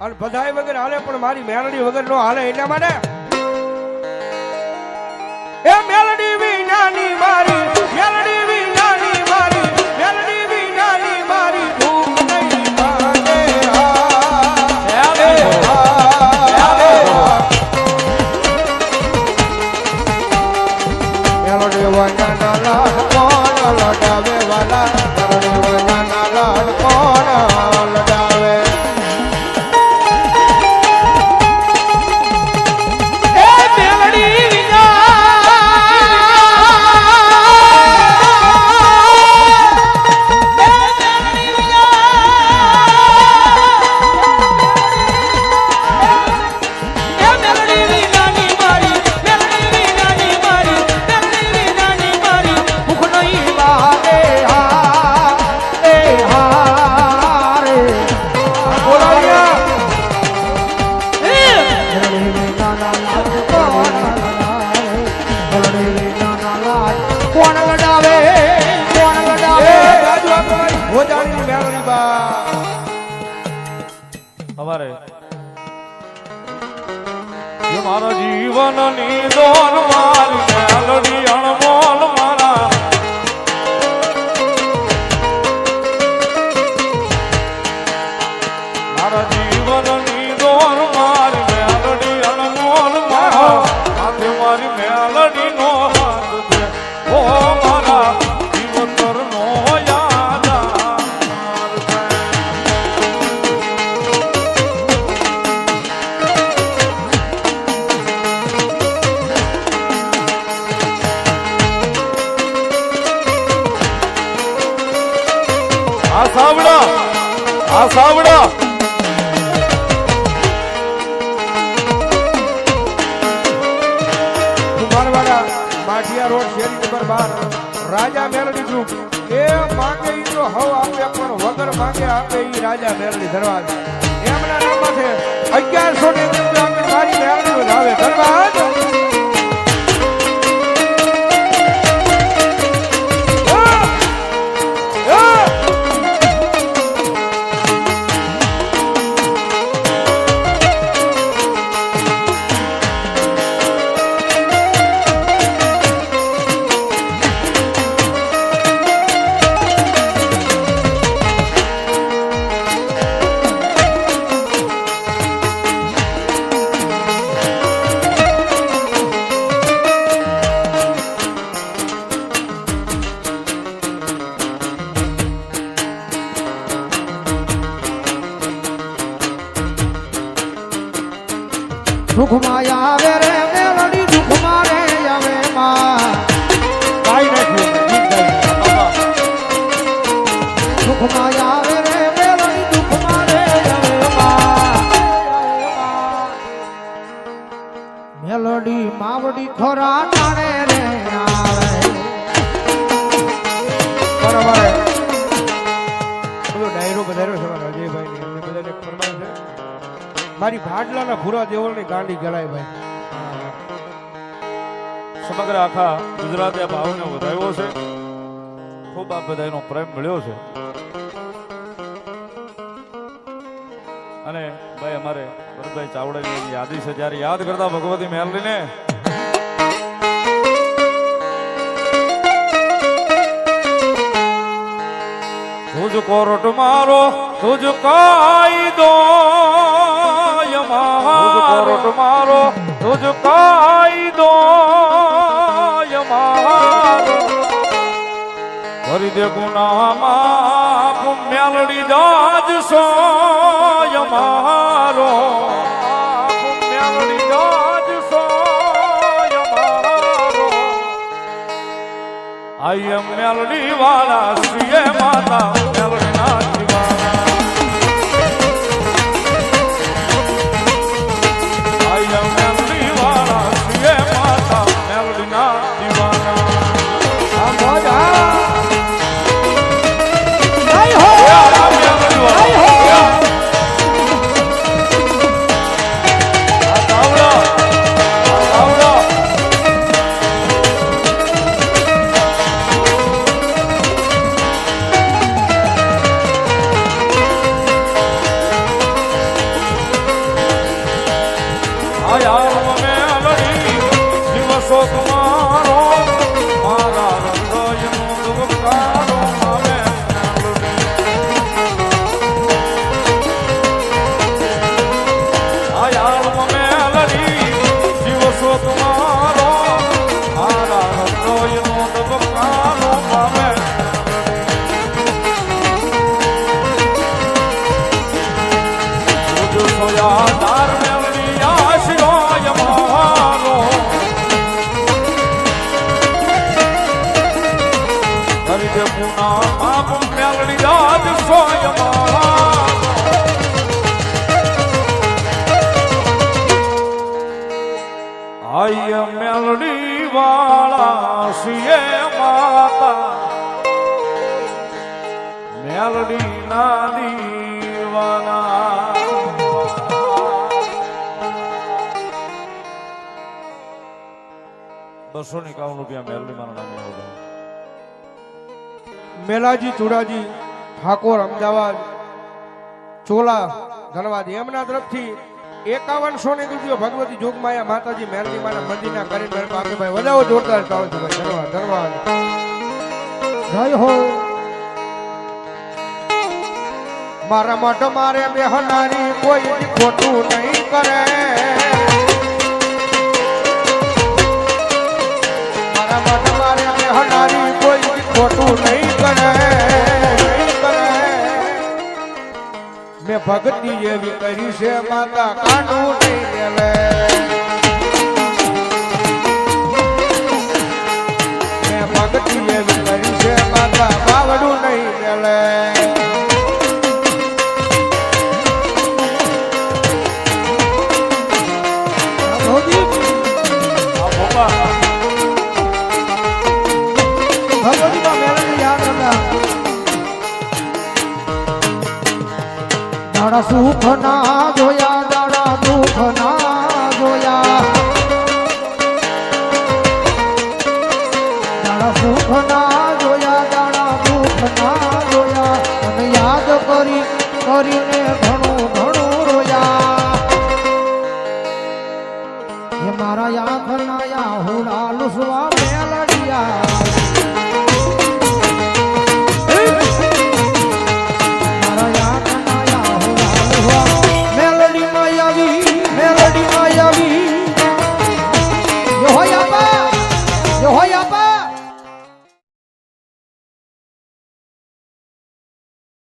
અને બધાય વગર હાલે પણ મારી મેલડી વગર નો હાલે એટલા માટે એ મેલડી વિનાની મારી મેલડી વિનાની મારી મેલડી વિનાની મારી ભૂખ નહીં ભાગે મેલડી વંદના લાડ કોણ લડાવે વાલા મેલડી વંદના લાડ કોણ લડાવે મારા જીવન ની દોર મારી મેલડી અણમોલ મારા મારા જીવન ની દોર મારી મેલડી અણમોલ મારા હાથે મારી મેલડી નો હાથ છે ઓ મારા જીવતર નો યાદ આ સાવડા કુમારવાડા માઠિયા રોડ શેરી નંબર 12 રાજા મેલડી ગ્રુપ એ માંગે ઈ તો હવ આપે પણ વગર માંગે આપે ઈ રાજા મેલડી ધરવાજ એમના નામમાં છે 1100 ની મારી મેલડી આવે ધરવાજ દુઃખમાં આવે રે મેલડી દુઃખમાં રે આવે માં કાઈ નથી દુઃખમાં આવે રે મેલડી દુઃખમાં રે આવે માં મેલડી માવડી ખોરા ટાણે રે આવે બરાબર બધો ડાયરો બધારો છે મારા અજયભાઈ ને એમને બધાને ફરમાન છે મારી ભાડલાના ભૂરા દેવળની ગાંડી ગળાય ભાઈ સમગ્ર આખા ગુજરાતે આ ભાવને વધાવ્યો છે ખૂબ આ બધાનો પ્રેમ મળ્યો છે અને ભાઈ અમારે ભરતભાઈ ચાવડાની યાદી છે જ્યારે યાદ કરતા ભગવતી મેલડીને તુજ કોરટ મારો તુજ કાયદો કોરટ મારો તુજ કાયદો મારો કરી દે ગુનામાં મેલડી જાજ સોય મારો મેલડી જાજ સોય મારો આઈ એમ મેલડી વાળા શ્રીએ માતા મેલડી ના જીવાના આઈ એમ મેલડી વાળા શ્રીએ માતા મેલડી ના જીવાના જોયા તાર મેલડી આશીર્વાદ મારો કરી દે પુના બાપ મેલડી યાદ સોય મારો આય મેલડી વાળા સિએ માતા મેલડી ના દીવાના ₹251 મેલડી મારા નામે આવજો મેલાજી ચુડાજી ઠાકોર અમદાવાદ ચોલા ધનવાદ એમના તરફથી 5100 ની રૂપિયો ભગવતી જોગમાયા માતાજી મેલડી માના મંદિરના કરીને મેળ પાકે ભાઈ વધાવો જોરદાર તાળથી ભાઈ ધન્યવાદ ધન્યવાદ જય હો મારા મઠ મારે બેહનારી કોઈ ખોટું નહીં કરે મારા મઠ મારે બેહનારી કોઈ ખોટું નહીં કરે મેં ભક્તિ જેવી કરી છે માતા કાંડું નહીં લે મેં ભક્તિ જેવી કરી છે માતા બાવડું નહીં લે ભગવતીમાં મેળવી યાદ હતા દાડા સુખ ના જોયા દાડા દુઃખ ના જોયા દાડા સુખ ના જોયા દાડા દુઃખ ના જોયા અને યાદ કરીને